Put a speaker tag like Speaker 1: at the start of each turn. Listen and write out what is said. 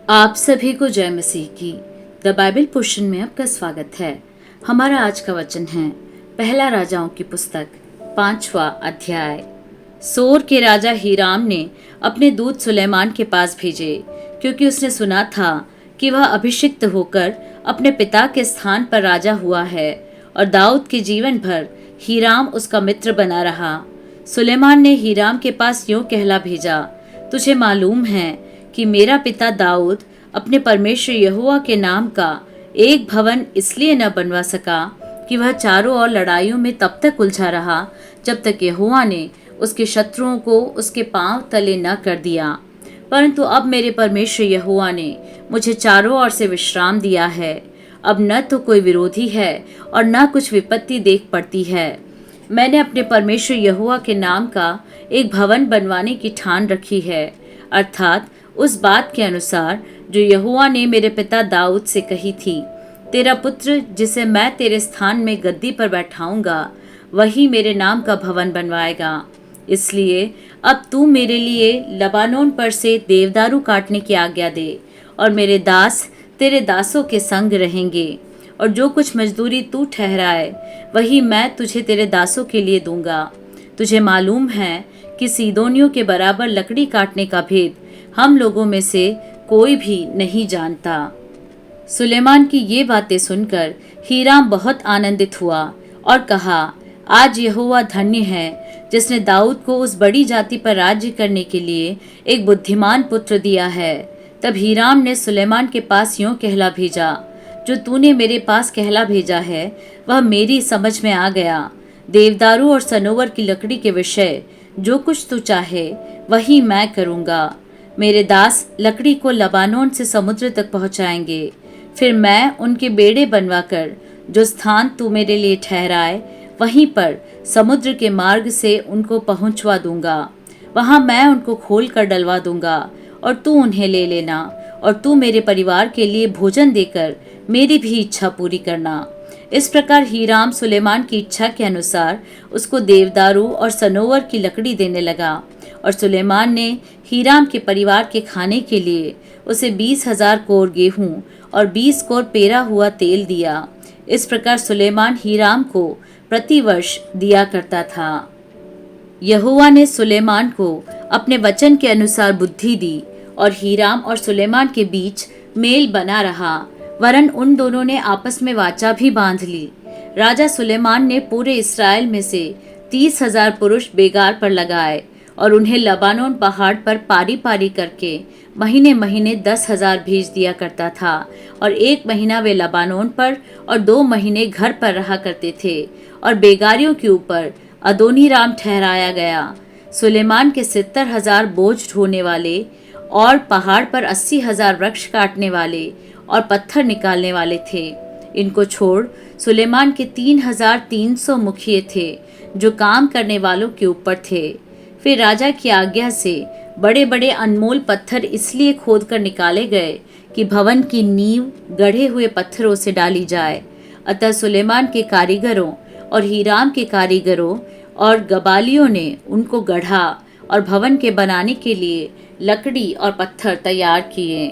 Speaker 1: आप सभी को जय मसीह की द बाइबल पोर्शन में आपका स्वागत है। हमारा आज का वचन है पहला राजाओं की पुस्तक 5वां अध्याय। सोर के राजा हीराम ने अपने दूत सुलेमान के पास भेजे, क्योंकि उसने सुना था कि वह अभिषिक्त होकर अपने पिता के स्थान पर राजा हुआ है और दाऊद के जीवन भर हीराम उसका मित्र बना रहा। सुलेमान ने हीराम के पास यूं कहला भेजा, तुझे मालूम है कि मेरा पिता दाऊद अपने परमेश्वर यहोवा के नाम का एक भवन इसलिए न बनवा सका कि वह चारों ओर लड़ाइयों में तब तक उलझा रहा जब तक यहोवा ने उसके शत्रुओं को उसके पांव तले न कर दिया। परंतु अब मेरे परमेश्वर यहोवा ने मुझे चारों ओर से विश्राम दिया है। अब न तो कोई विरोधी है और न कुछ विपत्ति देख पड़ती है। मैंने अपने परमेश्वर यहोवा के नाम का एक भवन बनवाने की ठान रखी है, अर्थात उस बात के अनुसार जो यहोवा ने मेरे पिता दाऊद से कही थी, तेरा पुत्र जिसे मैं तेरे स्थान में गद्दी पर बैठाऊंगा वही मेरे नाम का भवन बनवाएगा। इसलिए अब तू मेरे लिए लबानोन पर से देवदारू काटने की आज्ञा दे, और मेरे दास तेरे दासों के संग रहेंगे, और जो कुछ मजदूरी तू ठहराए वही मैं तुझे तेरे दासों के लिए दूंगा। तुझे मालूम है कि सीदोनियों के बराबर लकड़ी काटने का भेद हम लोगों में से कोई भी नहीं जानता। सुलेमान की ये बातें सुनकर हीराम बहुत आनंदित हुआ और कहा, आज यहोवा धन्य है जिसने दाऊद को उस बड़ी जाति पर राज्य करने के लिए एक बुद्धिमान पुत्र दिया है। तब हीराम ने सुलेमान के पास यूं कहला भेजा, जो तूने मेरे पास कहला भेजा है वह मेरी समझ में आ गया। देवदारू और सनोवर की लकड़ी के विषय जो कुछ तू चाहे वही मैं करूँगा। मेरे दास लकड़ी को लबानोन से समुद्र तक पहुँचाएंगे, फिर मैं उनके बेड़े बनवाकर जो स्थान तू मेरे लिए ठहराए वहीं पर समुद्र के मार्ग से उनको पहुँचवा दूंगा। वहाँ मैं उनको खोल कर डलवा दूंगा और तू उन्हें ले लेना, और तू मेरे परिवार के लिए भोजन देकर मेरी भी इच्छा पूरी करना। इस प्रकार हीराम सुलेमान की इच्छा के अनुसार उसको देवदारू और सनोवर की लकड़ी देने लगा, और सुलेमान ने हीराम के परिवार के खाने के लिए उसे 20,000 कोर गेहूं और 20 कोर पेरा हुआ तेल दिया। इस प्रकार सुलेमान हीराम को प्रतिवर्ष दिया करता था। यहोवा ने सुलेमान को अपने वचन के अनुसार बुद्धि दी, और हीराम और सुलेमान के बीच मेल बना रहा, वरन उन दोनों ने आपस में वाचा भी बांध ली। राजा सुलेमान ने पूरे इस्राएल में से 30,000 पुरुष बेगार पर लगाए, और उन्हें लबानोन पहाड़ पर पारी पारी करके महीने महीने 10,000 भेज दिया करता था, और 1 महीना वे लबानोन पर और 2 महीने घर पर रहा करते थे। और बेगारियों के ऊपर अदोनीराम ठहराया गया। सुलेमान के 70,000 बोझ ढोने वाले और पहाड़ पर 80,000 वृक्ष काटने वाले और पत्थर निकालने वाले थे। इनको छोड़ सुलेमान के 3,300 मुखिए थे जो काम करने वालों के ऊपर थे। फिर राजा की आज्ञा से बड़े बड़े अनमोल पत्थर इसलिए खोद कर निकाले गए कि भवन की नींव गढ़े हुए पत्थरों से डाली जाए। अतः सुलेमान के कारीगरों और हीराम के कारीगरों और गबालियों ने उनको गढ़ा और भवन के बनाने के लिए लकड़ी और पत्थर तैयार किए।